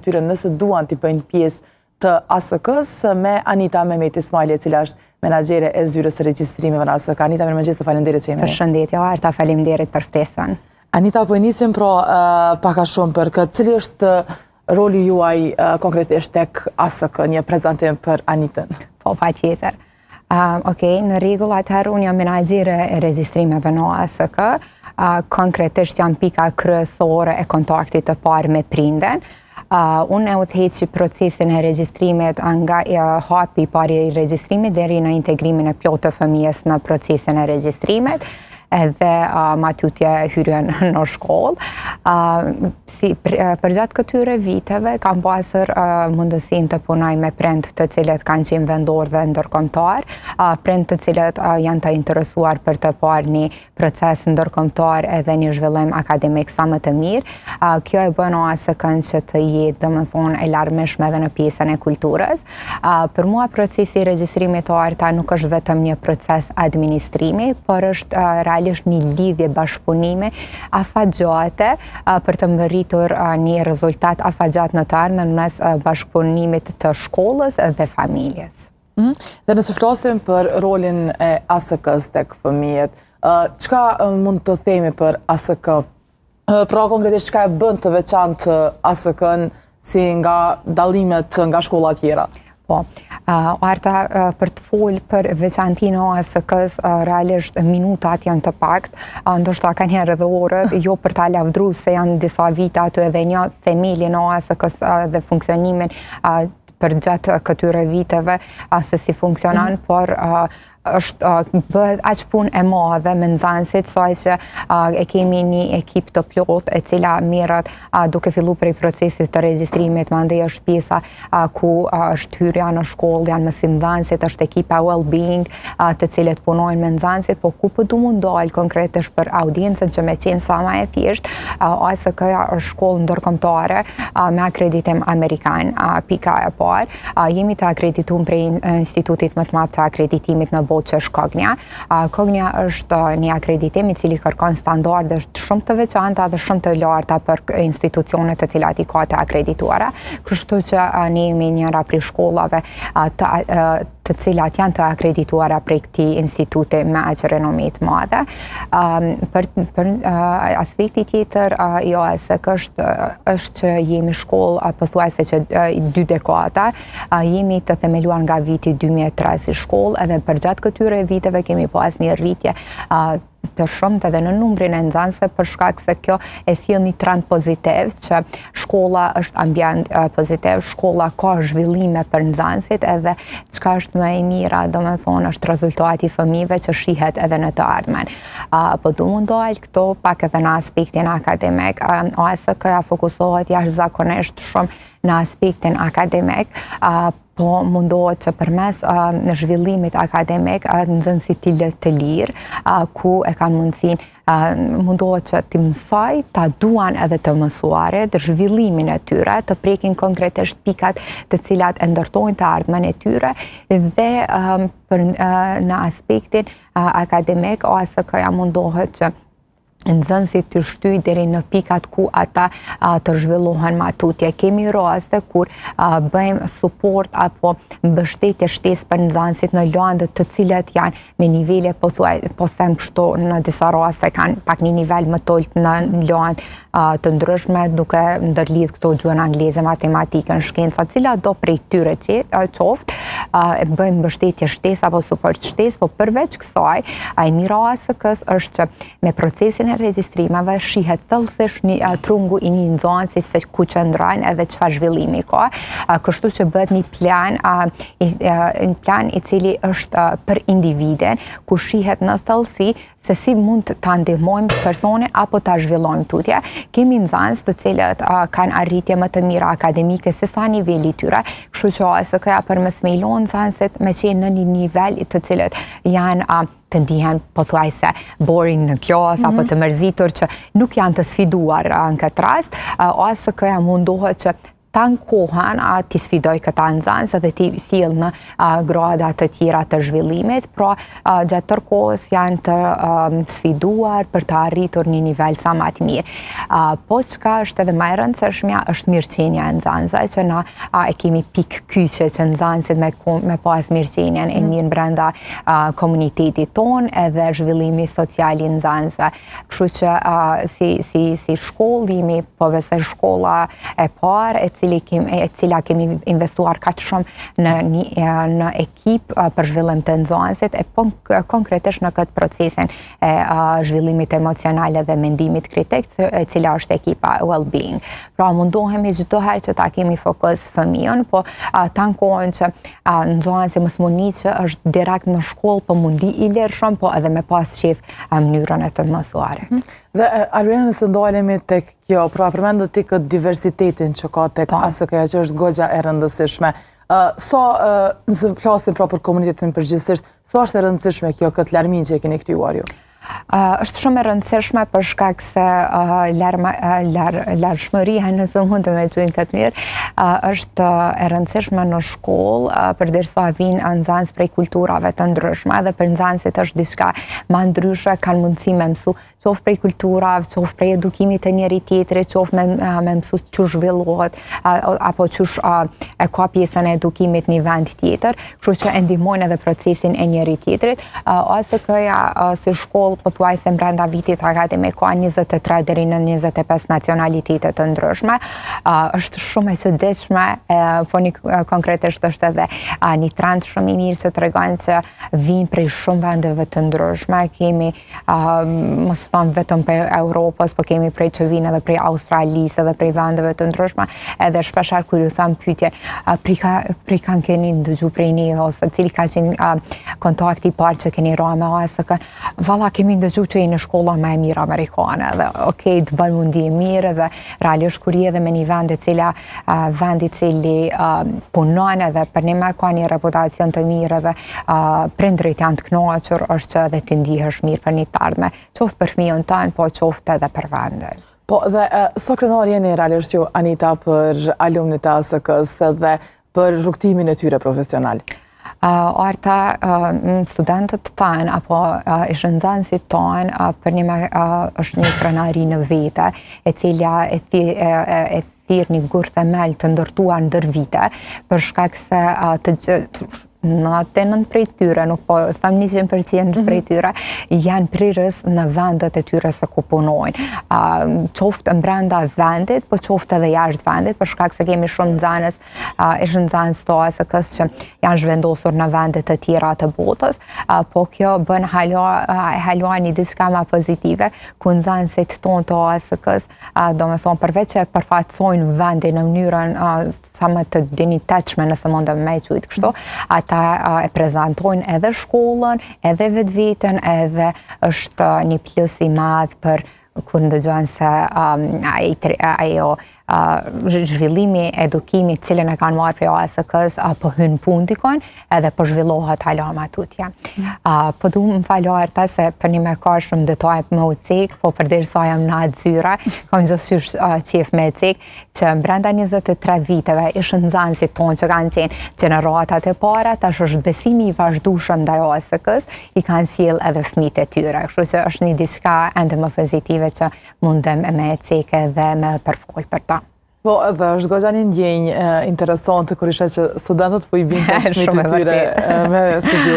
tyre nëse duan të bëjnë pjesë të ASK-s me Anita Mehmet Ismaili, e cila është menaxhere e zyrës së regjistrimeve në ASK. Anita, mirëmëngjes, të faleminderit që jemi. Përshëndetje, Arta, faleminderit për ftesën. Anita, po nisim pak a shumë për këtë. Cili është roli juaj konkretisht tek ASK, një prezantim për Anitën? Po, patjetër. Okej, në rregull, atëherë unë jam menaxhere e regjistrimeve në ASK. Konkretisht jam pika kryesore e kontaktit të parë me prindën. Unë e udhëheq procesin e regjistrimit nga hapi i parë i regjistrimit deri në integrimin e plotë të fëmijës në procesin e regjistrimit, edhe matutje hyrjen në shkollë. Për gjatë këtyre viteve kam pasur mundësinë të punoj me prind të cilët kanë qenë vendor dhe ndërkombëtar, prind të cilët janë të interesuar për të parë një proces ndërkombëtar edhe një zhvillim akademik sa më të mirë. Kjo e bën ASK-n që të jetë, domethënë, e larmishme edhe në pjesën e kulturës. Për mua procesi i regjistrimit të arta nuk është vetëm një proces administrimi, por është realisht një lidhje bashkëpunimi afatgjate për të mbërritur një rezultat afatgjat në të ardhmen mes bashkëpunimit të shkollës dhe familjes. Dhe nëse flasim për rolin e ASK-s tek fëmijët, çka mund të themi për ASK? Pra konkretisht çka e bën të veçantë ASK-n si nga dallimet nga shkolla tjera? Po, Arta, për të folë për veçantinë e ASK-s, realisht minutat janë të pakt, ndoshta kanë herë edhe orët, jo për ta lavdruar se janë disa vite aty edhe një themelin e ASK-s dhe funksionimin për gjatë këtyre viteve se si funksionon, por bëhet aq punë e madhe me nxënësit, saq që e kemi një ekip të plot e cila merret duke filluar prej procesit të regjistrimit, mandej është pjesa ku është hyrja në shkollë, janë mësimdhënësit, është ekipa well-being të cilët punojnë me nxënësit, po ku po du mund dalë konkretisht për audiencën që me qenë sa më e thjeshtë, ASK-ja është shkollë ndërkombëtare me akreditim amerikan, pika e parë. Jemi të akredituar prej Institutit më të madh të akreditimit në botë që është Cognia. Cognia është një akreditim i cili kërkon standarde shumë të veçanta dhe shumë të larta për institucionet të cilat i ka të akredituara. Kështu që ne jemi njëra prej shkollave të cilat janë të akredituara prej këtij instituti me aq renomi të madhe. Për aspekti tjetër i ASK-s është që jemi shkollë pothuajse që 2 dekada, jemi të themeluar nga viti 2003 si shkollë, edhe për gjatë këtyre viteve kemi pas një rritje të shumët edhe në numrin e nxënësve për shkak se kjo e sjell një trend pozitiv që shkolla është ambient pozitiv, shkolla ka zhvillime për nxënësit edhe çka është më e mira, domethënë është rezultati i fëmijëve që shihet edhe në të ardhmen. Po du mund dalë këto pak edhe në aspektin akademik. ASK-ja fokusohet jashtëzakonisht shumë në aspektin akademik, po mundohet që përmes në zhvillimit akademik nxënësit të lirë, ku e kanë mundësinë, mundohet që të mësoj, ta duan edhe të mësuarit, zhvillimin e tyre, të prekin konkretisht pikat të cilat e ndërtojnë të ardhmen e tyre dhe në aspektin akademik ASK-ja mundohet që nxënësit të shtyj deri në pikat ku ata të zhvillohen matutje. Kemi raste kur bëjmë suport apo mbështetje shtesë për nxënësit në lande të cilat janë me nivele po them kështu në disa raste kanë pak një nivel më të ulët në landë të ndryshme, duke ndërlidh këto gjuhën angleze, matematikën, shkencat, cilat do prej tyre qoftë, bëjmë mbështetje shtesë apo suport shtesë, po përveç kësaj, e mira ASK-s është që me procesin e regjistrimeve shihet thellësisht një trungu i një nxënësi se ku qëndron edhe çfarë zhvillimi ka. Kështu që bëhet një plan i cili është për individin, ku shihet në thellësi se si mund ta ndihmojmë personin apo ta zhvillojmë tutje. Kemi nxënës të cilët kanë arritje më të mira akademike se sa niveli i tyre, kështu që ASK-ja përmes me ilon nxënësit me qenë në një nivel të cilët janë të ndihen pothuajse boring në klasë apo të mërzitur që nuk janë të sfiduar në këtë rast, ASK-ja mundohet që tanë kohën ti sfidoj këta nxënës dhe ti sjell në grada të tjera të zhvillimit, pra gjatë tërë kohës janë të sfiduar për të arritur një nivel sa më të mirë. Po çka është edhe më e rëndësishmja është mirëqenia e nxënësve, që na e kemi pikë kyçe që nxënësit me pas mirëqenien e mirë brenda komunitetit tonë edhe zhvillimi social i nxënësve. Kështu që si shkollë jemi përveç shkolla e parë e cila kemi investuar kaq shumë në ekip për zhvillim të nxënësit e konkretisht në këtë procesin e zhvillimit emocional dhe mendimit kritik, e cila është ekipa well-being. Pra mundohemi çdo herë që ta kemi fokus fëmijën, po tanë kohën që nxënësi mos mundi që është direkt në shkollë, po mundi i lirshëm, po edhe me pas qef mënyrën e të mësuarit. Dhe Alvina, nëse ndalemi tek kjo, pra përmendët ti këtë diversitetin që ka tek ASK-ja, që është goxha e rëndësishme. Nëse flasim pra për komunitetin përgjithsisht, sa është e rëndësishme kjo këtë larmin që e keni kthyer ju? Është shumë e rëndësishme për shkak se larshmëria, nëse mund të me thënë këtë mirë, është e rëndësishme në shkollë përderisa vinë nxënës prej kulturave të ndryshme, dhe për nxënësit është diçka më ndryshe, kanë mundësi me mësu qoftë prej kulturave, qoftë prej edukimit të njëri tjetrit, qoftë me mësu çu zhvillohet apo çush e ka pjesën e edukimit një vend tjetër, kështu që e ndihmojnë edhe procesin e njëri tjetrit. ASK-ja si shkollë pothuajse brenda vitit akademik ka 23 deri në 25 nacionalitete të ndryshme. Është shumë e çuditshme, po konkretisht është edhe një trend shumë i mirë që tregon që vinë prej shumë vendeve të ndryshme. Kemi mos thonë vetëm prej Europës, po kemi prej që vinë edhe prej Australisë edhe prej vendeve të ndryshme, edhe shpeshherë kur ju tham pyetje, prej kanë keni ndëgju prej një, ose cili ka qenë kontakti i parë që keni ra me ASK, valla kemi ndëgju që jeni shkolla më e mirë amerikane, dhe okej, të bën mundi e mirë, dhe realisht kur je edhe me një vend i cili punon edhe për një me ka një reputacion të mirë, edhe prindrit janë të kënaqur, është që edhe ti ndihesh mirë për një të ardhme, qoftë për fëmijën tënd, po qoftë edhe për vendin. Po dhe sa krenar jeni realisht ju, Anita, për alumnit e ASK-s dhe për rrugtimin e tyre profesional? Arta studentët tanë apo nxënësit tanë për është një krenari në vete, e cila e thirr një gur themel të ndërtuar ndër vite, për shkak se në 89 prej tyre, nuk po them 100% prej tyre, janë prirës në vendet e tyre se ku punojnë. Qoftë brenda vendit, po qoftë edhe jashtë vendit, për shkak se kemi shumë nxënës të ASK-s që janë zhvendosur në vendet të tjera të botës, po kjo bën hala një diçka më pozitive, ku nxënësit tonë të ASK-s, domethënë përveç që përfaqësojnë vendin në mënyrën sa më të dinjitetshme, nëse mundem me thujt kështu, ata e prezantojnë edhe shkollën, edhe vetveten, edhe është një plus i madh për kur ndëgjojnë se ajo zhvillimi, edukimi cilën e kanë marrë prej ASK-s po hyn punë dikon, edhe po zhvillohet hala më tutje. Po du më fal Arta se për një me ka shumë detaj me u cek, po përderisa jam në atë zyra, kam gjithësysh qef me cek, që brenda 23 viteve ishën nxënësit tonë që kanë qenë gjeneratat e para, tash është besimi i vazhdueshëm ndaj ASK-s, i kanë sjell edhe fëmijët e tyre. Kështu që është një diçka ende më pozitive që mundem me cek dhe me përfol për ta. Po, dhe është goxha një ndjenjë interesante kur ishe që studentët po i vinë të fëmijët e tyre me studiu.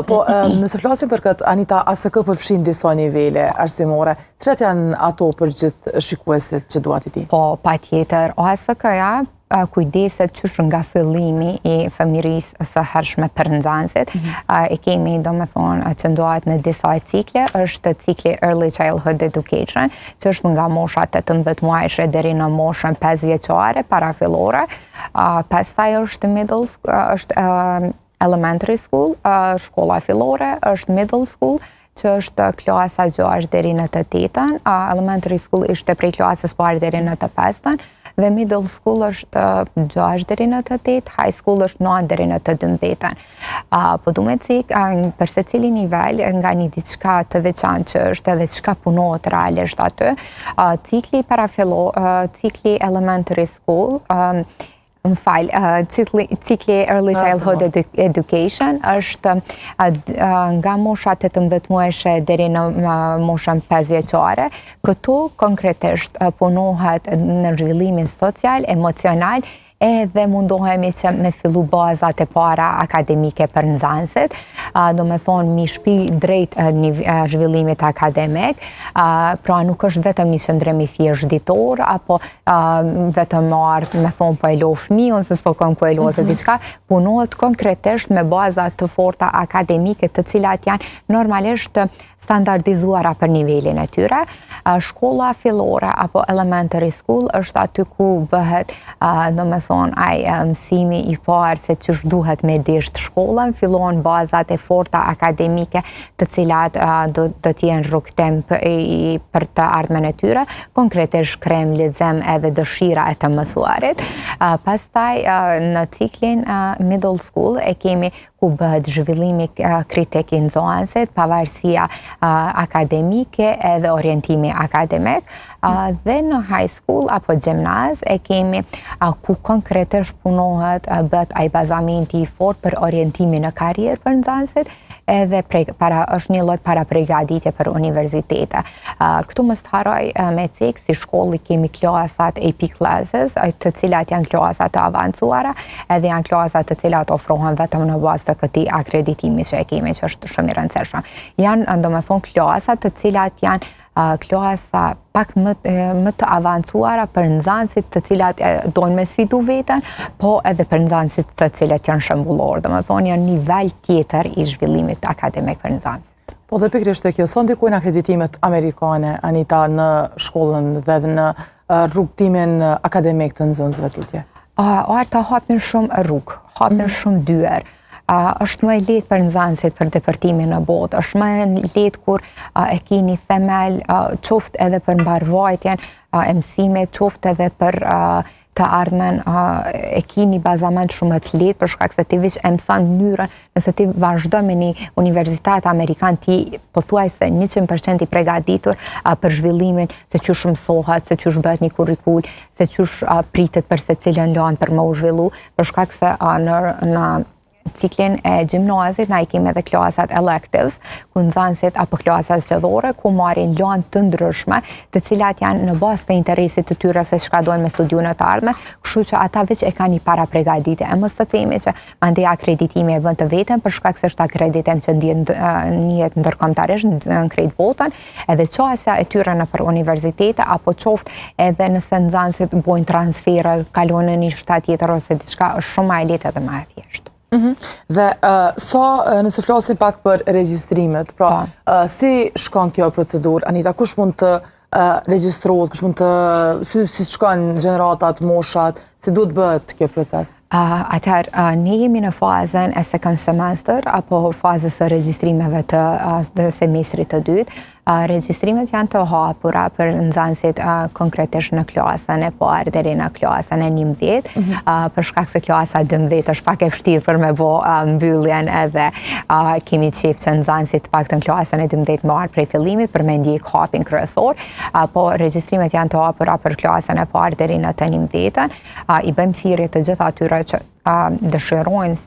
Po, nëse flasim për këtë, Anita, ASK përfshin disa nivele arsimore. Cilat janë ato për gjithë shikuesit që duat i di? Po, patjetër, ASK-ja kujdeset qysh nga fillimi i fëmijërisë së hershme për nxënësit. E kemi domethënë që ndohet në disa cikle, është cikli Early Childhood Education, që është nga mosha 18 muajshe deri në moshën 5 vjeçare, parafillore. Pastaj është është elementary school, shkolla fillore, është middle school, që është klasa 6 deri në të 8-ën, elementary school ishte prej klasës parë deri në të 5-ën, dhe middle school është 6 deri në të 8, high school është 9 deri në të 12. Po du me cikë për se cili nivel nga një diçka të veçantë që është edhe çka punohet realisht aty. Cikli elementary school, cikli Early Childhood Education është nga mosha 18 muajshe deri në moshën 5 vjeçare. Këtu konkretisht punohet në zhvillimin social, emocional, edhe mundohemi që me fillu bazat e para akademike për nxënësit, do me thonë mi shpi drejt zhvillimit akademik, pra nuk është vetëm një qëndrim i thjesht ditor, apo vetëm marrë me thonë po e lo fëmijën, se s'po kam ku e lo se diçka, punohet konkretisht me bazat të forta akademike të cilat janë normalisht standardizuara për nivelin e tyre. Shkolla fillore apo elementary school është aty ku bëhet, do me thonë, mësimi i parë se ç'është duhet me desht shkollën, fillon bazat e forta akademike të cilat do të jenë rrugtim për të ardhmen e tyre, konkretisht krem, lexim edhe dëshira e të mësuarit. Pastaj në ciklin middle school e kemi ku bëhet zhvillimi kritik i nxënësit, pavarësia akademike edhe orientimi akademik, dhe në high school apo gjimnaz e kemi ku konkretisht punohet bëhet ai bazamenti i fortë për orientimin në karrierë për nxënësit, edhe është një lloj para përgatitje për universitete. Këtu mos harroj me cek si shkolli kemi klasat AP classes, të cilat janë klasa të avancuara, edhe janë klasa të cilat ofrohen vetëm në bazë të këtij akreditimi që e kemi, që është shumë i rëndësishëm. Janë, domethënë, klasa të cilat janë klasa pak më të avancuara për nxënësit të cilat dojnë me sfidu veten, po edhe për nxënësit të cilat janë shembullor, domethënë janë nivel tjetër i zhvillimit akademik për nxënësit. Po dhe pikërisht kjo, sa ndikojnë akreditimet amerikane, Anita, në shkollën dhe në rrugtimin akademik të nxënësve tutje? Arta hapin shumë rrugë, hapin shumë dyer. Është më e lehtë për nxënësit për depërtimin në botë, është më e lehtë kur e keni themel qoftë edhe për mbarvajtjen e mësimit, qoftë edhe për të ardhmen e keni bazament shumë të lehtë për shkak se ti veç e mëson mënyrën, nëse ti vazhdo me një universitet amerikan, ti pothuajse 100% i përgatitur për zhvillimin se ç'është mësohet, se ç'është bëhet një kurrikul, se ç'është pritet për secilën lanë për më u zhvillu, për shkak se në ciklin e gjimnazit na i kemi edhe klasat electives, ku nxënësit apo klasat zgjedhore ku marrin lanë të ndryshme, të cilat janë në bazë të interesit të tyre se çka dojnë me studiu në të ardhmen, kështu që ata veç e kanë një para përgatitje. E mos të themi që mandej akreditimi e bën të vetën për shkak se është akreditim që njihet ndërkombëtarisht në krejt botën, edhe çësia e tyre nëpër universitete apo qoftë edhe nëse nxënësit bojnë transfere, kalojnë në një shtat tjetër ose diçka, është shumë më e lehtë edhe më e thjeshtë. Dhe nëse flasim pak për regjistrimet, pra si shkon kjo procedurë, Anita, kush mund të regjistrohet, kush mund të, si shkon gjeneratat, moshat, si duhet bëhet kjo proces? Atëherë, ne jemi në fazën e second semester, apo fazës së regjistrimeve të semestrit të dytë. Regjistrimet janë të hapura për nxënësit konkretisht në klasën e parë deri në klasën e 11, për shkak se klasa 12 është pak e vështirë për me bo mbylljen, edhe kemi qejf që nxënësit paktën klasën e 12 marrë prej fillimit për me ndjek hapin kryesor, po regjistrimet janë të hapura për klasën e parë deri në të 11-ën. I bëjmë thirrje të gjitha atyre që dëshirojnë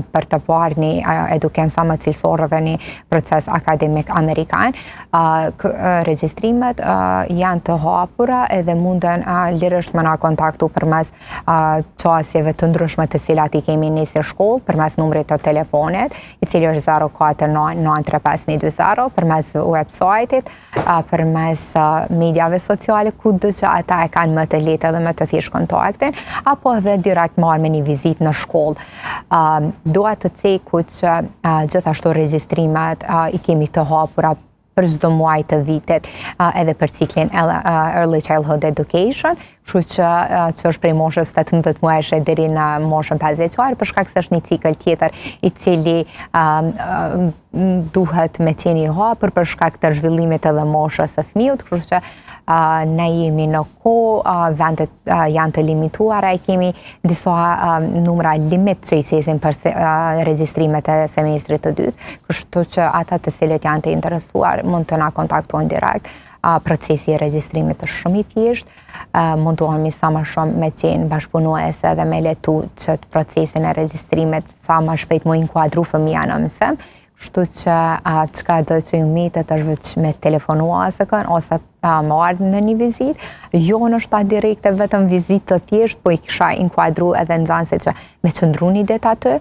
për të parë një edukim sa më cilësor dhe një proces akademik amerikan. Regjistrimet janë të hapura edhe munden lirisht me na kontaktu përmes çësjeve të ndryshme të cilat i kemi ne si shkollë, përmes numrit të telefonit, i cili është 049-935-120, përmes website-it, përmes mediave sociale kudo që ata e kanë më të lehtë dhe më të thjeshtë kontaktin, apo edhe direkt marrë me një vizitë në shkollë. Dua të ceku që gjithashtu regjistrimet i kemi të hapura për çdo muaj të vitit edhe për ciklin Early Childhood Education, kështu që është prej moshës 18 muajshe deri në moshën 5 vjeçare, për shkak se është një cikël tjetër i cili duhet me qenë i hapur për shkak të zhvillimit edhe moshës së fëmijët, kështu që ne jemi në kohë, vendet janë të limituara, kemi disa numra limit që i qesin për regjistrimet e semestrit të dytë, kështu që ata të cilët janë të interesuar mund të na kontaktojnë direkt. Procesi i regjistrimit është shumë i thjeshtë, mundohemi sa më shumë me qenë bashkëpunuese dhe me letu që procesin e regjistrimit sa më shpejt mu inkuadru fëmija në mësim, kështu që çka do që ju metet është veç me telefonu ASK-n ose më ardhë në një vizit, jo në shtat direkte vetëm vizit të thjesht, po i kisha inkuadru edhe nxënësit që me qëndru një det aty,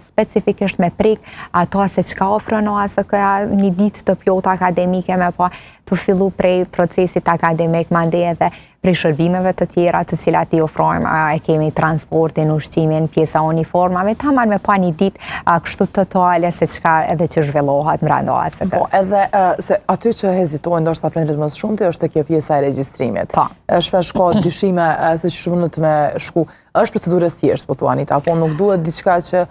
specifikisht me prik ato se çka ofron ASK-ja, një ditë të plotë akademike me pa të fillu prej procesit akademik, mandej edhe prej shërbimeve të tjera të cilat i ofrojmë, e kemi transportin, ushqimin, pjesa uniformave, tamam me pa një ditë kështu totale se çka edhe që zhvillohet brenda ASK-s. Po, edhe se aty që hezitojnë ndoshta prindërit më shumë është kjo pjesa e regjistrimit. Shpesh ka dyshime se që shumë në të me shku. Është procedurë e thjeshtë, po thua Anita, apo nuk duhet diçka që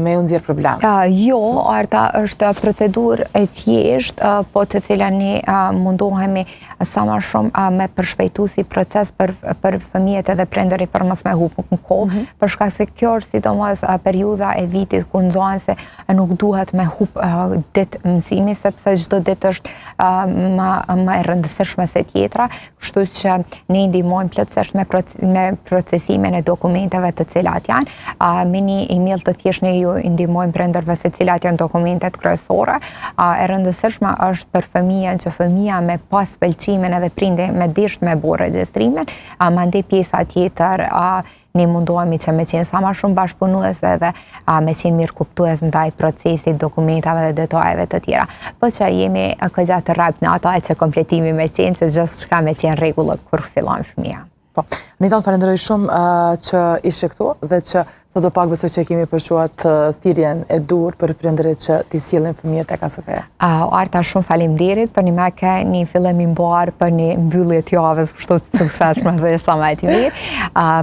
me ju nxjerr problem? Jo, Arta, është procedurë e thjeshtë, po të cilën ne mundohemi sa më shumë me përshpejtu si proces për fëmijët edhe prindërit për mos me hup në kohë, për shkak se kjo është sidomos periudha e vitit ku nxënësi nuk duhet me hup ditë mësimi, sepse çdo ditë është më e rëndësishme se tjetra, kështu që ne ndihmojmë plotësisht me procesimin e dokumenteve të cilat janë, me një email të thjeshtë ju ndihmojmë prindërve se cilat janë dokumentet kryesore. E rëndësishme është për fëmijën që fëmija me pas pëlqimin edhe prindi me disht me bo regjistrimin, mandej pjesa tjetër ne mundohemi që me qenë sa ma shumë bashkëpunuese dhe me qenë mirë kuptues ndaj procesit, dokumentave dhe detajeve të tjera. Po që jemi këgja të rap në ata që kompletimi me qenë që gjithë shka me qenë regullë kur fillon fëmija. Po, Nitan, falenderoj shumë që ishe këtu dhe që sot do pak besoj që kemi përquat thirrjen e dur për prindërit që t'i sjellin fëmijët tek ASK-ja. Arta, shumë faleminderit për një fillim i mbar për një mbyllje të javës kështu të suksesshme dhe sa më të mirë.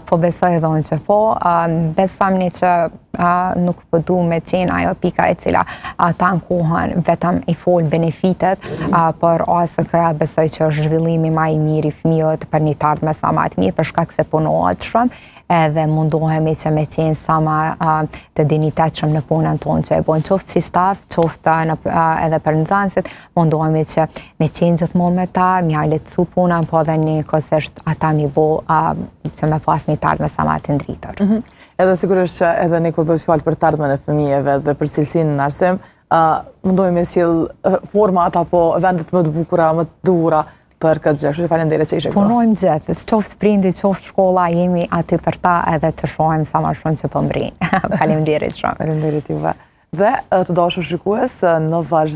Po besoj edhe unë që po. Besojmë që nuk po du me qenë ajo pika e cila ta në kohën vetëm i fol benefitet, për ASK-ja besoj që është zhvillimi më i mirë i fëmijët për një ardhmë sa më të mirë për shkak se punohet shumë, edhe mundohemi që me qenë sa ma të dinitetshëm në punën tonë që e bojnë qoftë si staf, qoftë edhe për nxënësit, mundohemi që me qenë gjithmonë me ta, mja lehtësu punën, po edhe një kosisht ata mi bo që me pas një ardhmë sa ma të ndritër. Edhe sigurisht që edhe ne kur bëhet fjalë për të ardhmen e fëmijëve dhe për cilësinë në arsim, mundohemi me sjell format apo vendet më të bukura, më të duhura për këtë gjë. Kështu që faleminderit që ishe këtu. Punojmë gjithë, qoftë prindi, qoftë shkolla, jemi aty për ta edhe të shohim sa më shumë që po mbrin. Faleminderit shumë. Faleminderit juve. Dhe të dashur shikues, në vazhdim